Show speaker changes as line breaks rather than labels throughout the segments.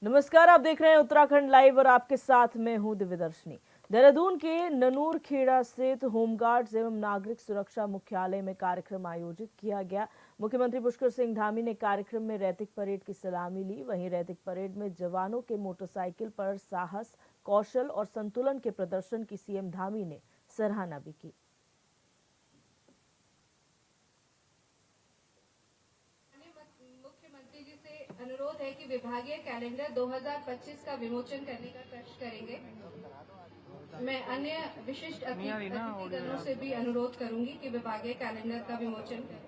नमस्कार, आप देख रहे हैं उत्तराखंड लाइव और आपके साथ मैं हूं दिव्यदर्शनी। देहरादून के ननूर खेड़ा स्थित होमगार्ड्स एवं नागरिक सुरक्षा मुख्यालय में कार्यक्रम आयोजित किया गया। मुख्यमंत्री पुष्कर सिंह धामी ने कार्यक्रम में रैतिक परेड की सलामी ली। वहीं रैतिक परेड में जवानों के मोटरसाइकिल पर साहस, कौशल और संतुलन के प्रदर्शन की सीएम धामी ने सराहना भी की।
मुख्यमंत्री जी से अनुरोध है कि विभागीय कैलेंडर 2025 का विमोचन करने का कष्ट करेंगे। मैं अन्य विशिष्ट अतिथिगणों से भी अनुरोध करूंगी कि विभागीय कैलेंडर का विमोचन करें।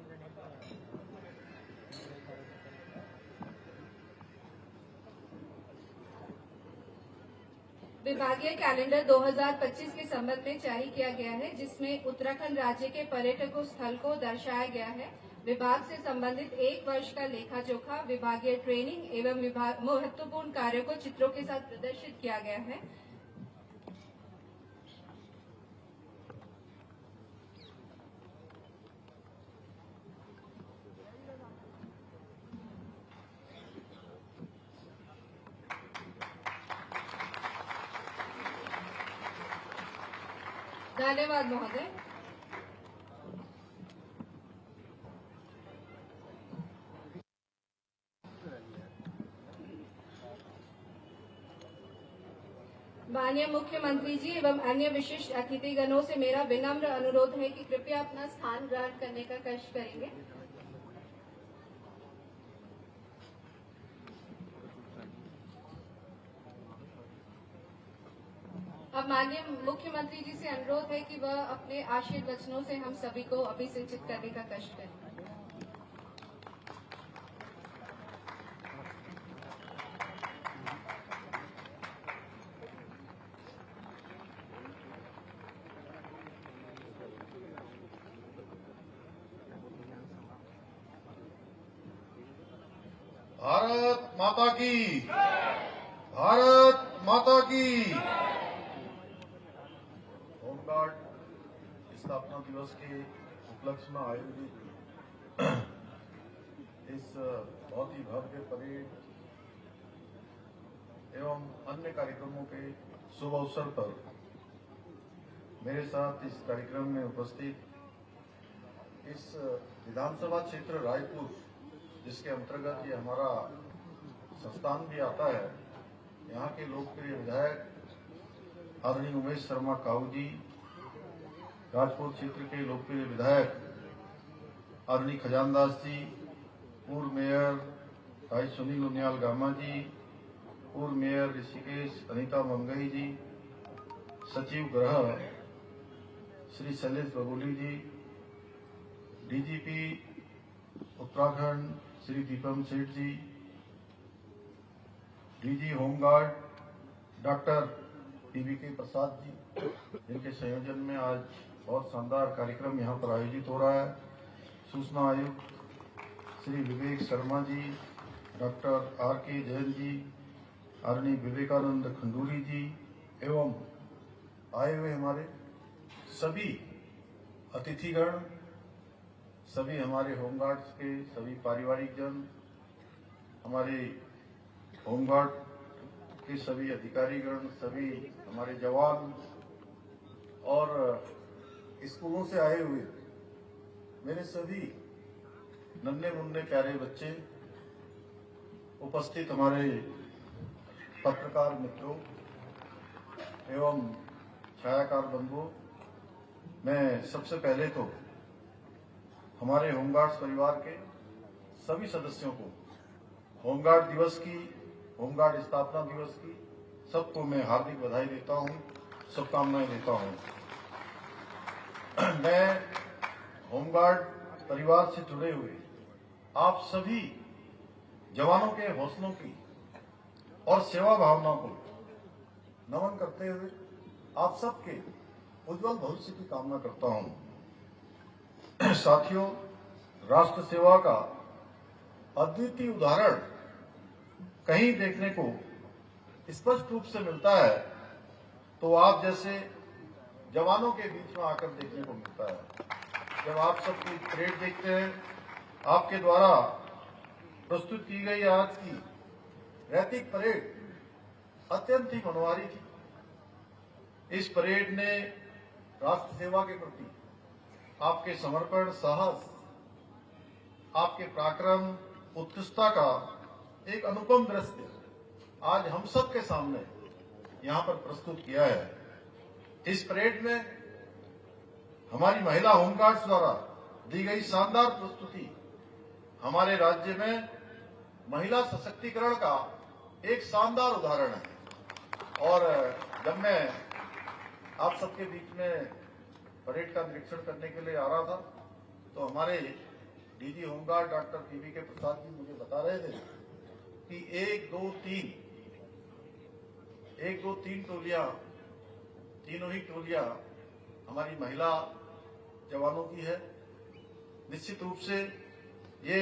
विभागीय कैलेंडर 2025 के संबंध में जारी किया गया है, जिसमें उत्तराखंड राज्य के पर्यटकों स्थल को दर्शाया गया है। विभाग से संबंधित 1 वर्ष का लेखा जोखा, विभागीय ट्रेनिंग एवं महत्वपूर्ण कार्यों को चित्रों के साथ प्रदर्शित किया गया है। धन्यवाद महोदय। माननीय मुख्यमंत्री जी एवं अन्य विशिष्ट अतिथिगणों से मेरा विनम्र अनुरोध है कि कृपया अपना स्थान ग्रहण करने का कष्ट करेंगे। अब माननीय मुख्यमंत्री जी से अनुरोध है कि वह अपने आशीर्वाद वचनों से हम सभी को अभिसिंचित करने का कष्ट करें।
भारत माता की, भारत माता की। होमगार्ड स्थापना दिवस के उपलक्ष्य में आयोजित इस बहुत ही भव्य परेड एवं अन्य कार्यक्रमों के शुभ अवसर पर मेरे साथ इस कार्यक्रम में उपस्थित इस विधानसभा क्षेत्र रायपुर, जिसके अंतर्गत ये हमारा संस्थान भी आता है, यहाँ के लोकप्रिय विधायक आदरणीय उमेश शर्मा काऊ जी, राजपुर क्षेत्र के लोकप्रिय विधायक आदरणीय खजानदास जी, पूर्व मेयर भाई सुनील उनियाल गामा जी, पूर्व मेयर ऋषिकेश अनीता मंगई जी, सचिव गृह श्री शैलेश बगोली जी, डीजीपी उत्तराखंड श्री दीपम सेठ जी, DG home guard doctor TVK Prasad ji, जिनके संयोजन में आज बहुत शानदार कार्यक्रम यहाँ पर आयोजित हो रहा है, सूचना आयुक्त श्री विवेक शर्मा जी, डॉक्टर आर.के. जैन जी, आदरणीय विवेकानंद खंडूरी जी एवं आए हुए हमारे सभी अतिथिगण, सभी हमारे होमगार्ड्स के सभी पारिवारिक जन, हमारे होमगार्ड के सभी अधिकारीगण, सभी हमारे जवान और स्कूलों से आए हुए मेरे सभी नन्हे मुन्ने प्यारे बच्चे, उपस्थित हमारे पत्रकार मित्रों एवं छायाकार बंधुओं, मैं सबसे पहले तो हमारे होमगार्ड्स परिवार के सभी सदस्यों को होमगार्ड दिवस की, होमगार्ड स्थापना दिवस की सबको मैं हार्दिक बधाई देता हूं, शुभकामनाएं देता हूं। मैं होमगार्ड परिवार से जुड़े हुए आप सभी जवानों के हौसलों की और सेवा भावना को नमन करते हुए आप सबके उज्जवल भविष्य की कामना करता हूं। साथियों, राष्ट्र सेवा का अद्वितीय उदाहरण कहीं देखने को स्पष्ट रूप से मिलता है तो आप जैसे जवानों के बीच में आकर देखने को मिलता है। जब आप सबकी परेड देखते हैं, आपके द्वारा प्रस्तुत की गई आज की रैतिक परेड अत्यंत ही मनोहारी थी। इस परेड ने राष्ट्र सेवा के प्रति आपके समर्पण, साहस, आपके पराक्रम, उत्कृष्टता का एक अनुपम दृश्य आज हम सब के सामने यहां पर प्रस्तुत किया है। इस परेड में हमारी महिला होमगार्ड्स द्वारा दी गई शानदार प्रस्तुति हमारे राज्य में महिला सशक्तिकरण का एक शानदार उदाहरण है। और जब मैं आप सबके बीच में परेड का निरीक्षण करने के लिए आ रहा था तो हमारे डीजी होमगार्ड डॉक्टर पीवी के प्रसाद जी मुझे बता रहे थे कि 1 2 3 टोलियां, तीनों ही टोलियां हमारी महिला जवानों की है। निश्चित रूप से ये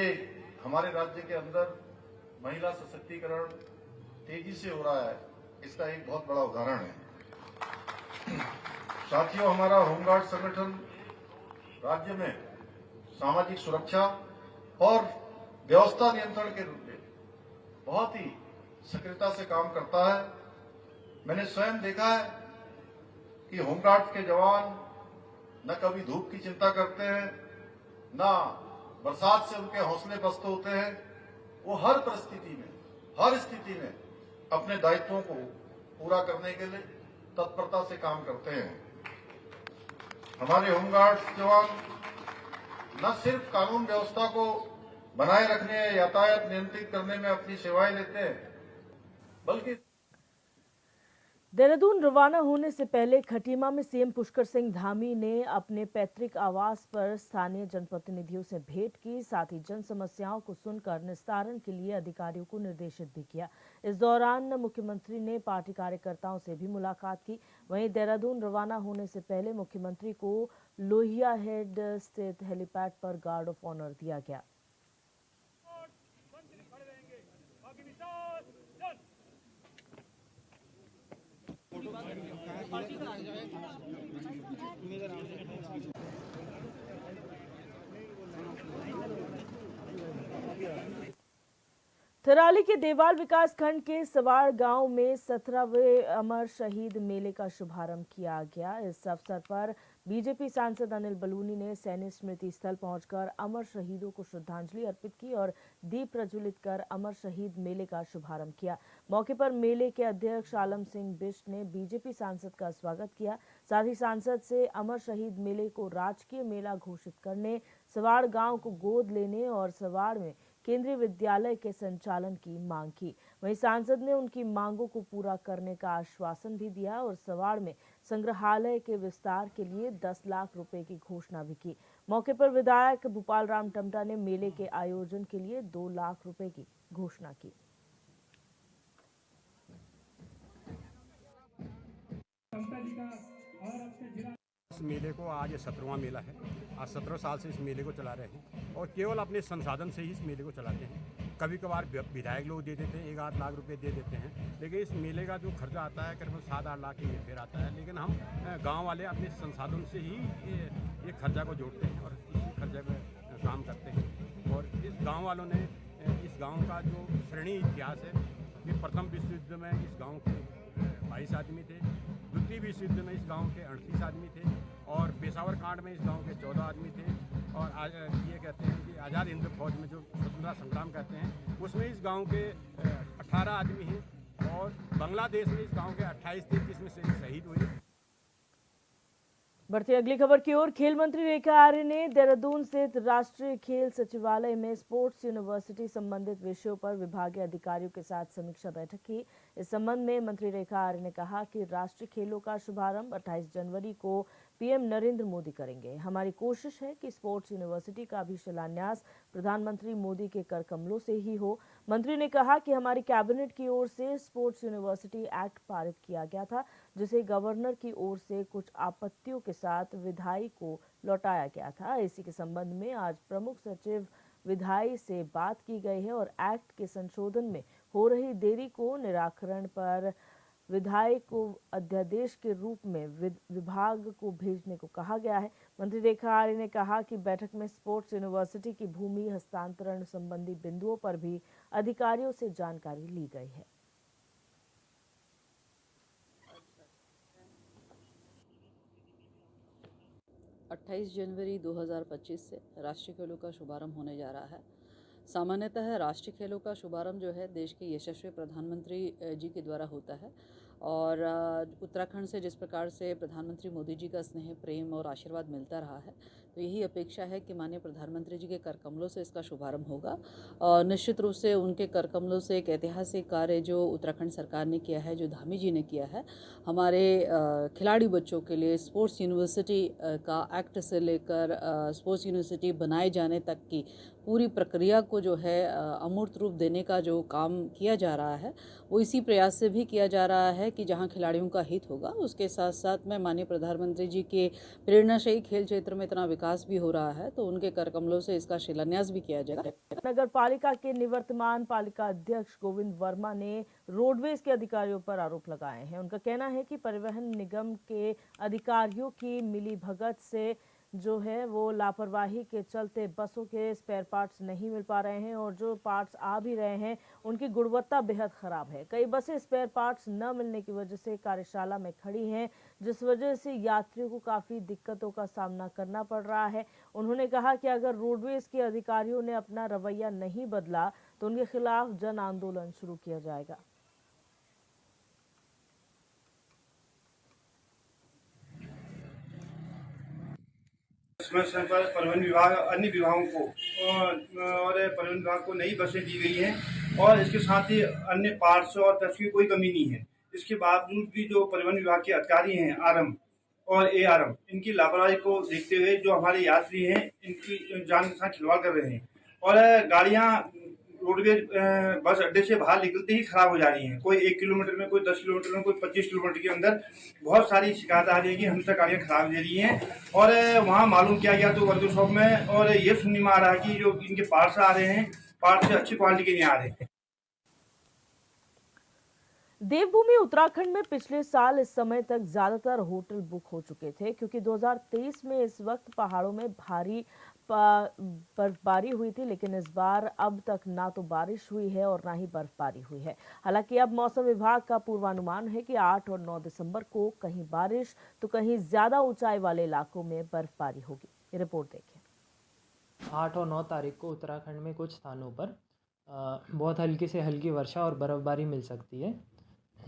हमारे राज्य के अंदर महिला सशक्तिकरण तेजी से हो रहा है, इसका एक बहुत बड़ा उदाहरण है। साथियों, हमारा होमगार्ड संगठन राज्य में सामाजिक सुरक्षा और व्यवस्था नियंत्रण के रूप में बहुत ही सक्रियता से काम करता है। मैंने स्वयं देखा है कि होमगार्ड के जवान न कभी धूप की चिंता करते हैं, न बरसात से उनके हौसले पस्त होते हैं। वो हर परिस्थिति में, हर स्थिति में अपने दायित्वों को पूरा करने के लिए तत्परता से काम करते हैं। हमारे होमगार्ड जवान न सिर्फ कानून व्यवस्था को बनाए रखने या यातायात नियंत्रित करने में अपनी सेवाएं देते हैं, बल्कि
देहरादून रवाना होने से पहले खटीमा में सीएम पुष्कर सिंह धामी ने अपने पैतृक आवास पर स्थानीय जनप्रतिनिधियों से भेंट की। साथ ही जन समस्याओं को सुनकर निस्तारण के लिए अधिकारियों को निर्देशित भी किया। इस दौरान मुख्यमंत्री ने पार्टी कार्यकर्ताओं से भी मुलाकात की। वहीं देहरादून रवाना होने से पहले मुख्यमंत्री को लोहिया हेड स्थित हेलीपैड पर गार्ड ऑफ ऑनर दिया गया। थराली के देवाल विकास खंड के सवाड़ गांव में 17वें अमर शहीद मेले का शुभारंभ किया गया। इस अवसर पर बीजेपी सांसद अनिल बलूनी ने सैन्य स्मृति स्थल पहुंचकर अमर शहीदों को श्रद्धांजलि अर्पित की और दीप प्रज्वलित कर अमर शहीद मेले का शुभारंभ किया। मौके पर मेले के अध्यक्ष आलम सिंह बिष्ट ने बीजेपी सांसद का स्वागत किया। साथ ही सांसद से अमर शहीद मेले को राजकीय मेला घोषित करने, सवाड़ गांव को गोद लेने और सवाड़ में केंद्रीय विद्यालय के संचालन की मांग की। वहीं सांसद ने उनकी मांगों को पूरा करने का आश्वासन भी दिया और सवाड़ में संग्रहालय के विस्तार के लिए 10 लाख रुपए की घोषणा भी की। मौके पर विधायक भूपाल राम टमटा ने मेले के आयोजन के लिए 2 लाख रुपए की घोषणा की।
इस मेले को आज 17वां मेला है। आज 17 साल से इस मेले को चला रहे हैं और केवल अपने संसाधन से ही इस मेले को चलाते हैं। कभी कभार विधायक लोग दे देते हैं, 1-8 लाख रुपए दे देते हैं, लेकिन इस मेले का जो खर्चा आता है करीब 7-8 लाख की फेर आता है। लेकिन हम गांव वाले अपने संसाधन से ही ये खर्चा को जोड़ते हैं और इसी खर्चे में काम करते हैं। और इस गाँव वालों ने इस गाँव का जो श्रेणी इतिहास है कि प्रथम विश्व युद्ध में इस गाँव के 22 आदमी थे, द्वितीय विश्व युद्ध में इस गांव के 38 आदमी थे और पेशावर कांड में इस गांव के 14 आदमी थे। और आज ये कहते हैं कि आज़ाद हिंद फौज में जो स्वतंत्रता संग्राम कहते हैं उसमें इस गांव के 18 आदमी हैं और बांग्लादेश में इस गांव के 28 थे जिसमें से शहीद हुए।
बढ़ती अगली खबर की ओर। खेल मंत्री रेखा आर्य ने देहरादून स्थित राष्ट्रीय खेल सचिवालय में स्पोर्ट्स यूनिवर्सिटी संबंधित विषयों पर विभागीय अधिकारियों के साथ समीक्षा बैठक की। इस संबंध में मंत्री रेखा आर्य ने कहा कि राष्ट्रीय खेलों का शुभारंभ 28 जनवरी को पीएम नरेंद्र मोदी करेंगे। हमारी कोशिश है कि स्पोर्ट्स यूनिवर्सिटी का भी शिलान्यास प्रधानमंत्री मोदी के कर कमलों से ही हो। मंत्री ने कहा कि हमारी कैबिनेट की ओर से स्पोर्ट्स यूनिवर्सिटी एक्ट पारित किया गया था, जिसे गवर्नर की ओर से कुछ आपत्तियों के साथ विधायी को लौटाया गया था। इसी के संबंध में आज प्रमुख सचिव विधायी से बात की गई है और एक्ट के संशोधन में हो रही देरी को निराकरण पर विधायक को अध्यादेश के रूप में विभाग को भेजने को कहा गया है। मंत्री रेखा आर्य ने कहा कि बैठक में स्पोर्ट्स यूनिवर्सिटी की भूमि हस्तांतरण संबंधी बिंदुओं पर भी अधिकारियों से जानकारी ली गई है।
अट्ठाईस जनवरी 2025 से राष्ट्रीय खेलों का शुभारंभ होने जा रहा है। सामान्यतः राष्ट्रीय खेलों का शुभारंभ जो है देश के यशस्वी प्रधानमंत्री जी के द्वारा होता है और उत्तराखंड से जिस प्रकार से प्रधानमंत्री मोदी जी का स्नेह, प्रेम और आशीर्वाद मिलता रहा है, तो यही अपेक्षा है कि माननीय प्रधानमंत्री जी के करकमलों से इसका शुभारंभ होगा। और निश्चित रूप से उनके करकमलों से एक ऐतिहासिक कार्य जो उत्तराखंड सरकार ने किया है, जो धामी जी ने किया है, हमारे खिलाड़ी बच्चों के लिए स्पोर्ट्स यूनिवर्सिटी का एक्ट से लेकर स्पोर्ट्स यूनिवर्सिटी बनाए जाने तक की पूरी प्रक्रिया को जो है अमूर्त रूप देने का जो काम किया जा रहा है, वो इसी प्रयास से भी किया जा रहा है कि जहां खिलाड़ियों का हित होगा, उसके साथ साथ में माननीय प्रधानमंत्री जी के प्रेरणाशायी खेल क्षेत्र में इतना विकास भी हो रहा है, तो उनके करकमलों से इसका शिलान्यास भी किया जाएगा।
नगर पालिका के निवर्तमान पालिका अध्यक्ष गोविंद वर्मा ने रोडवेज के अधिकारियों पर आरोप लगाए हैं। उनका कहना है कि परिवहन निगम के अधिकारियों की मिलीभगत से जो है वो लापरवाही के चलते बसों के स्पेयर पार्ट्स नहीं मिल पा रहे हैं और जो पार्ट्स आ भी रहे हैं उनकी गुणवत्ता बेहद खराब है। कई बसें स्पेयर पार्ट्स न मिलने की वजह से कार्यशाला में खड़ी हैं, जिस वजह से यात्रियों को काफ़ी दिक्कतों का सामना करना पड़ रहा है। उन्होंने कहा कि अगर रोडवेज के अधिकारियों ने अपना रवैया नहीं बदला तो उनके खिलाफ जन आंदोलन शुरू किया जाएगा।
समय पर परिवहन विभाग अन्य विभागों को और परिवहन विभाग को नई बसें दी गई हैं और इसके साथ ही अन्य पार्ट्स और टैक्स की कोई कमी नहीं है। इसके बावजूद भी जो परिवहन विभाग के अधिकारी हैं, आरएम और एआरएम, इनकी लापरवाही को देखते हुए जो हमारे यात्री हैं इनकी जान के साथ खिलवाड़ कर रहे हैं और गाड़ियाँ रोडवेज बस अड्डे से बाहर निकलते ही खराब हो जा रही हैं। कोई 1 किलोमीटर में, कोई 10 किलोमीटर में, कोई 25 किलोमीटर के अंदर बहुत सारी शिकायत आ रही है कि हम तक गाड़ियाँ खराब दे रही हैं। और वहाँ मालूम किया गया तो वर्कशॉप में और ये सुनने में आ रहा है कि जो इनके पार्ट्स आ रहे हैं, पार्ट्स अच्छी क्वालिटी के नहीं आ रहे हैं।
देवभूमि उत्तराखंड में पिछले साल इस समय तक ज्यादातर होटल बुक हो चुके थे, क्योंकि 2023 में इस वक्त पहाड़ों में भारी बर्फबारी हुई थी, लेकिन इस बार अब तक ना तो बारिश हुई है और ना ही बर्फबारी हुई है। हालांकि अब मौसम विभाग का पूर्वानुमान है कि 8 और 9 दिसंबर को कहीं बारिश तो कहीं ज्यादा ऊंचाई वाले इलाकों में बर्फबारी होगी। ये रिपोर्ट देखें।
8 और 9 तारीख को उत्तराखंड में कुछ स्थानों पर बहुत हल्की से हल्की वर्षा और बर्फबारी मिल सकती है।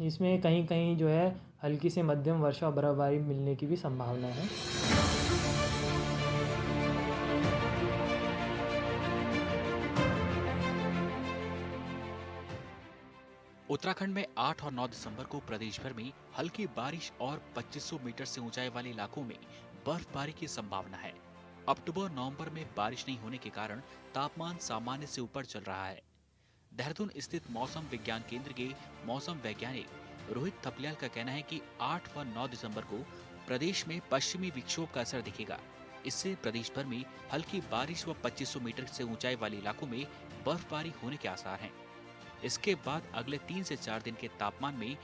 इसमें कहीं कहीं जो है हल्की से मध्यम वर्षा और बर्फबारी मिलने की भी संभावना है।
उत्तराखंड में 8 और 9 दिसंबर को प्रदेश भर में हल्की बारिश और 2500 मीटर से ऊंचाई वाले इलाकों में बर्फबारी की संभावना है। अक्टूबर-नवंबर में बारिश नहीं होने के कारण तापमान सामान्य से ऊपर चल रहा है। देहरादून स्थित मौसम विज्ञान केंद्र के मौसम वैज्ञानिक रोहित थपलियाल का कहना है कि 8 व 9 दिसंबर को प्रदेश में पश्चिमी विक्षोभ का असर दिखेगा। इससे प्रदेश भर में हल्की बारिश व 2500 मीटर से ऊंचाई वाले इलाकों में बर्फबारी होने के आसार हैं। इसके बाद अगले 3 से 4 दिन के तापमान में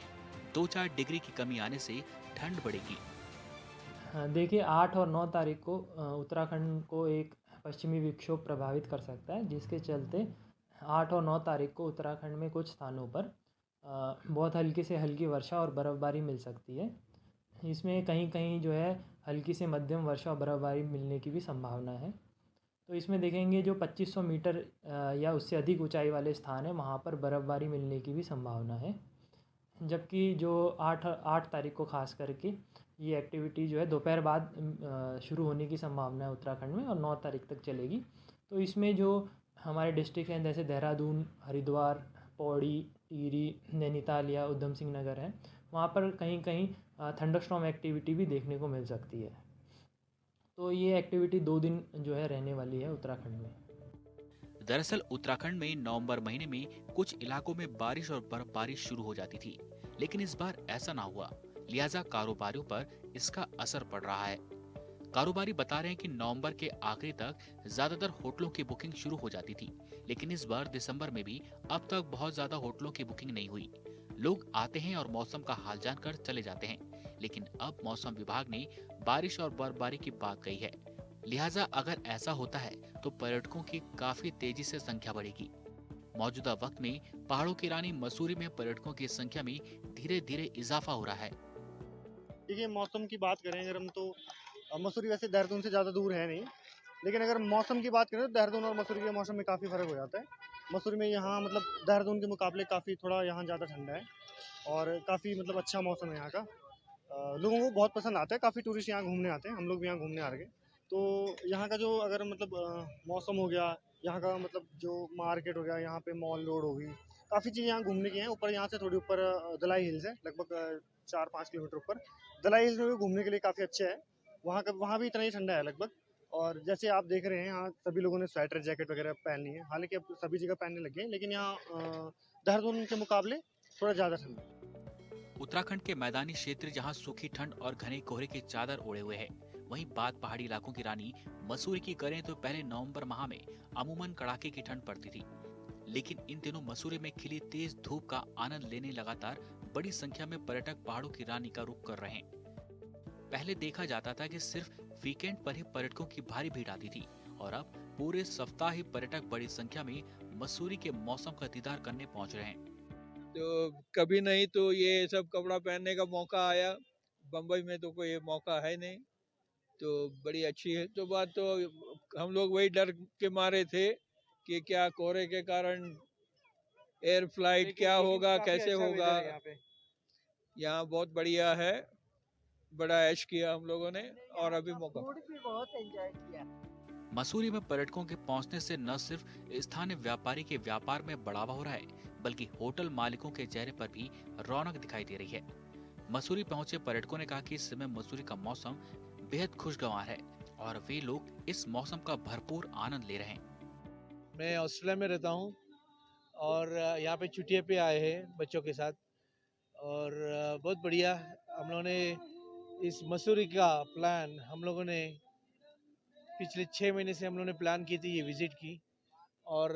2-4 डिग्री की कमी आने से ठंड बढ़ेगी।
देखिए 8 और 9 तारीख को उत्तराखंड को एक पश्चिमी विक्षोभ प्रभावित कर सकता है, जिसके चलते 8 और 9 तारीख को उत्तराखंड में कुछ स्थानों पर बहुत हल्की से हल्की वर्षा और बर्फबारी मिल सकती है। इसमें कहीं कहीं जो है हल्की से मध्यम वर्षा और बर्फबारी मिलने की भी संभावना है। तो इसमें देखेंगे जो 2500 मीटर या उससे अधिक ऊंचाई वाले स्थान हैं, वहाँ पर बर्फबारी मिलने की भी संभावना है। जबकि जो 8 तारीख को खास करके ये एक्टिविटी जो है दोपहर बाद शुरू होने की संभावना है उत्तराखंड में और 9 तारीख तक चलेगी। तो इसमें जो हमारे डिस्ट्रिक्ट हैं जैसे देहरादून, हरिद्वार, पौड़ी, टिहरी, नैनीताल या उधम सिंह नगर है, वहाँ पर कहीं कहीं थंडरस्टॉर्म एक्टिविटी भी देखने को मिल सकती है। तो ये एक्टिविटी 2 दिन जो है रहने वाली है उत्तराखंड में।
दरअसल उत्तराखंड में नवंबर महीने में कुछ इलाकों में बारिश और बर्फबारी शुरू हो जाती थी, लेकिन इस बार ऐसा ना हुआ, लिहाजा कारोबारियों पर इसका असर पड़ रहा है। कारोबारी बता रहे हैं कि नवंबर के आखिरी तक ज्यादातर होटलों की बुकिंग शुरू हो जाती थी, लेकिन इस बार दिसंबर में भी अब तक बहुत ज्यादा होटलों की बुकिंग नहीं हुई। लोग आते हैं और मौसम का हाल जानकर चले जाते हैं, लेकिन अब मौसम विभाग ने बारिश और बर्फबारी की बात कही है, लिहाजा अगर ऐसा होता है तो पर्यटकों की काफी तेजी से संख्या बढ़ेगी। मौजूदा वक्त में पहाड़ों की रानी मसूरी में पर्यटकों की संख्या में धीरे धीरे इजाफा हो रहा है।
देखिए, मौसम की बात करें अगर हम तो मसूरी वैसे देहरादून से ज़्यादा दूर है नहीं, लेकिन अगर मौसम की बात करें तो देहरादून और मसूरी के मौसम में काफ़ी फ़र्क हो जाता है। मसूरी में यहाँ मतलब देहरादून के मुकाबले काफ़ी थोड़ा यहाँ ज़्यादा ठंडा है और काफ़ी मतलब अच्छा मौसम है यहाँ का। लोगों को बहुत पसंद आता है, काफ़ी टूरिस्ट यहाँ घूमने आते हैं, हम लोग भी यहाँ घूमने आ रहे हैं। तो यहाँ का जो अगर मतलब मौसम हो गया, यहाँ का मतलब जो मार्केट हो गया, यहाँ पे मॉल रोड हो गई, काफ़ी चीज़ें यहाँ घूमने की हैं। ऊपर यहाँ से थोड़ी ऊपर दलाई हिल्स है, लगभग 4-5 किलोमीटर ऊपर। दलाई हिल्स में भी घूमने के लिए काफ़ी अच्छा है। वहाँ भी इतना ही ठंडा है लगभग। और जैसे आप देख रहे हैं यहाँ सभी लोगों ने स्वेटर जैकेट वगैरह पहन ली है, हालांकि अब सभी जगह पहनने लगे हैं, लेकिन यहाँ देहरादून के मुकाबले थोड़ा ज़्यादा ठंडा है।
उत्तराखंड के मैदानी क्षेत्र जहां सूखी ठंड और घने कोहरे की चादर ओढ़े हुए है, वहीं बात पहाड़ी इलाकों की रानी मसूरी की करें तो पहले नवंबर माह में अमूमन कड़ाके की ठंड पड़ती थी, लेकिन इन दिनों मसूरी में खिली तेज धूप का आनंद लेने लगातार बड़ी संख्या में पर्यटक पहाड़ों की रानी का रुख कर रहे हैं। पहले देखा जाता था कि सिर्फ वीकेंड पर ही पर्यटकों की भारी भीड़ आती थी और अब पूरे सप्ताह ही पर्यटक बड़ी संख्या में मसूरी के मौसम का दीदार करने पहुंच रहे हैं।
तो कभी नहीं तो ये सब कपड़ा पहनने का मौका आया। बम्बई में तो कोई मौका है नहीं, तो बड़ी अच्छी है। तो बात तो हम लोग वही डर के मारे थे कि क्या कोहरे के कारण एयर फ्लाइट क्या होगा, कैसे होगा। यहाँ बहुत बढ़िया है, बड़ा ऐश किया हम लोगों ने और अभी मौका भी बहुत एंजॉय किया।
मसूरी में पर्यटकों के पहुंचने से न सिर्फ स्थानीय व्यापारी के व्यापार में बढ़ावा हो रहा है, बल्कि होटल मालिकों के चेहरे पर भी रौनक दिखाई दे रही है। मसूरी पहुंचे पर्यटकों ने कहा कि इस समय मसूरी का मौसम बेहद खुशगवार है और वे लोग इस मौसम का भरपूर आनंद ले रहे हैं।
मैं ऑस्ट्रेलिया में रहता हूँ और यहाँ पे छुट्टियों पे आए हैं बच्चों के साथ और बहुत बढ़िया। हम लोगों ने इस मसूरी का प्लान हम लोगों ने पिछले 6 महीने से हम लोगों ने प्लान की थी ये विजिट की और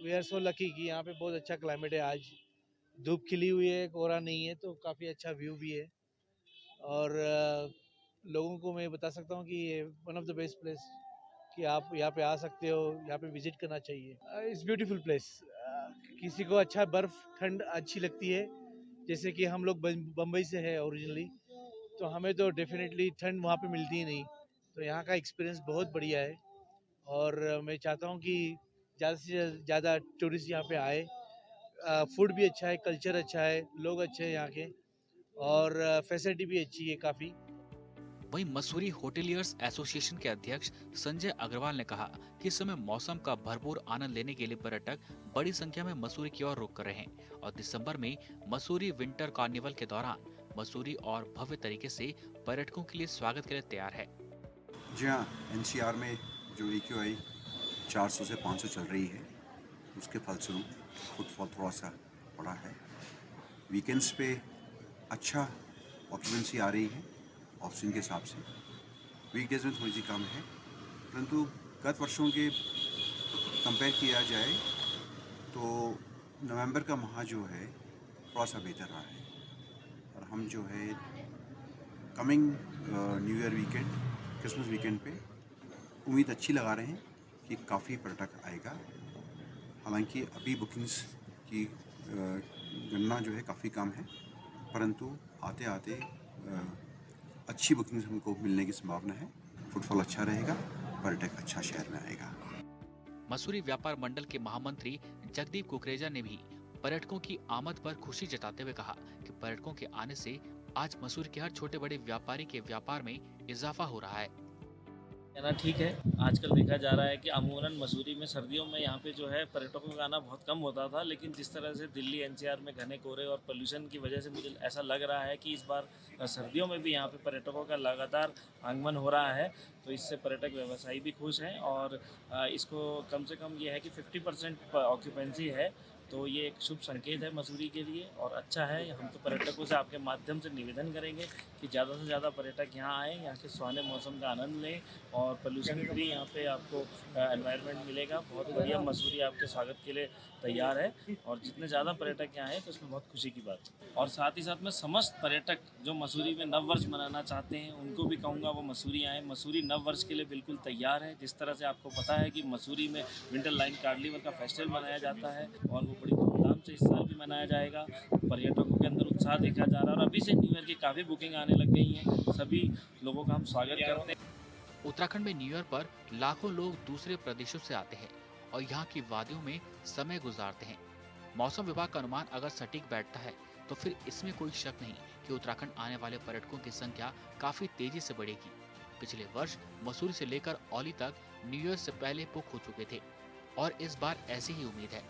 वी आर सो लकी कि यहाँ पे बहुत अच्छा क्लाइमेट है। आज धूप खिली हुई है, कोहरा नहीं है, तो काफ़ी अच्छा व्यू भी है और लोगों को मैं बता सकता हूँ कि ये one of the best place कि आप यहाँ पे आ सकते हो, यहाँ पे विजिट करना चाहिए। It's beautiful place. किसी को अच्छा बर्फ़ ठंड अच्छी लगती है, जैसे कि हम लोग बम्बई से है ओरिजिनली, तो हमें तो डेफिनेटली ठंड वहाँ पे मिलती ही नहीं। तो यहाँ का एक्सपीरियंस बहुत बढ़िया है और मैं चाहता हूँ कि ज़्यादा से ज़्यादा टूरिस्ट यहाँ पे आए। फूड भी अच्छा है, कल्चर अच्छा है, लोग अच्छे हैं यहाँ के और फैसिलिटी भी अच्छी है काफ़ी।
वहीं मसूरी होटेलियर्स एसोसिएशन के अध्यक्ष संजय अग्रवाल ने कहा कि इस समय मौसम का भरपूर आनंद लेने के लिए पर्यटक बड़ी संख्या में मसूरी की ओर रुख कर रहे हैं और दिसंबर में मसूरी विंटर कार्निवल के दौरान मसूरी और भव्य तरीके से पर्यटकों के लिए स्वागत के लिए तैयार है।
जी हाँ, एनसीआर में जो AQI 400 से 500 चल रही है, उसके फलस्वरूप फुटफॉल थोड़ा सा बढ़ा है। वीकेंड्स पे अच्छा ऑक्यूपेंसी आ रही है ऑफ सीजन के हिसाब से। वीकडेज में थोड़ी सी कम है, परंतु गत वर्षों के कंपेयर किया जाए तो नवंबर का माह जो है थोड़ा सा बेहतर रहा है और हम जो है coming new year weekend, Christmas weekend पे उम्मीद अच्छी लगा रहे हैं कि काफ़ी पर्यटक आएगा। हालांकि अभी बुकिंग्स की गणना जो है काफ़ी कम है, परंतु आते आते अच्छी बुकिंग्स हमको मिलने की संभावना है। फुटफॉल अच्छा रहेगा, पर्यटक अच्छा शहर में आएगा।
मसूरी व्यापार मंडल के महामंत्री जगदीप कुकरेजा ने भी पर्यटकों की आमद पर खुशी जताते हुए कहा कि पर्यटकों के आने से आज मसूरी के हर छोटे बड़े व्यापारी के व्यापार में इजाफा हो रहा है।
कहना ठीक है। आजकल देखा जा रहा है कि अमूमन मसूरी में सर्दियों में यहाँ पे जो है पर्यटकों का आना बहुत कम होता था, लेकिन जिस तरह से दिल्ली NCR में घने कोहरे और पोल्यूशन की वजह से मुझे ऐसा लग रहा है कि इस बार सर्दियों में भी यहाँ पे पर्यटकों का लगातार आगमन हो रहा है। तो इससे पर्यटक व्यवसायी भी खुश हैं और इसको कम से कम ये है कि 50% ऑक्यूपेंसी है तो ये एक शुभ संकेत है मसूरी के लिए और अच्छा है। हम तो पर्यटकों से आपके माध्यम से निवेदन करेंगे कि ज़्यादा से ज़्यादा पर्यटक यहाँ आएँ, यहाँ के सुहाने मौसम का आनंद लें और पोल्यूशन फ्री यहाँ पे आपको एनवायरनमेंट मिलेगा। बहुत बढ़िया मसूरी आपके स्वागत के लिए तैयार है और जितने ज़्यादा पर्यटक यहाँ आए तो उसमें बहुत खुशी की बात है। और साथ ही साथ में समस्त पर्यटक जो मसूरी में नव वर्ष मनाना चाहते हैं उनको भी कहूँगा वो मसूरी आएँ। मसूरी नव वर्ष के लिए बिल्कुल तैयार है। जिस तरह से आपको पता है कि मसूरी में विंटर लाइन कार्निवल का फेस्टिवल मनाया जाता है और वो बड़ी धूमधाम से इस साल भी मनाया जाएगा। पर्यटकों के अंदर उत्साह देखा जा रहा है और अभी से न्यू ईयर की काफ़ी बुकिंग आने लग गई हैं। सभी लोगों का हम स्वागत करते हैं।
उत्तराखंड में न्यू ईयर पर लाखों लोग दूसरे प्रदेशों से आते हैं और यहाँ की वादियों में समय गुजारते हैं। मौसम विभाग का अनुमान अगर सटीक बैठता है तो फिर इसमें कोई शक नहीं कि उत्तराखंड आने वाले पर्यटकों की संख्या काफी तेजी से बढ़ेगी। पिछले वर्ष मसूरी से लेकर औली तक न्यू ईयर से पहले बुक हो चुके थे और इस बार ऐसी ही उम्मीद है।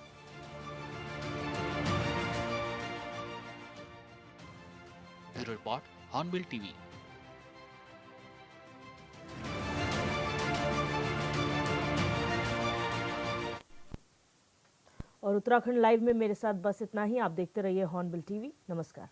Bureau report, hornbill TV.
और उत्तराखंड लाइव में मेरे साथ बस इतना ही। आप देखते रहिए हॉर्नबिल टीवी। नमस्कार।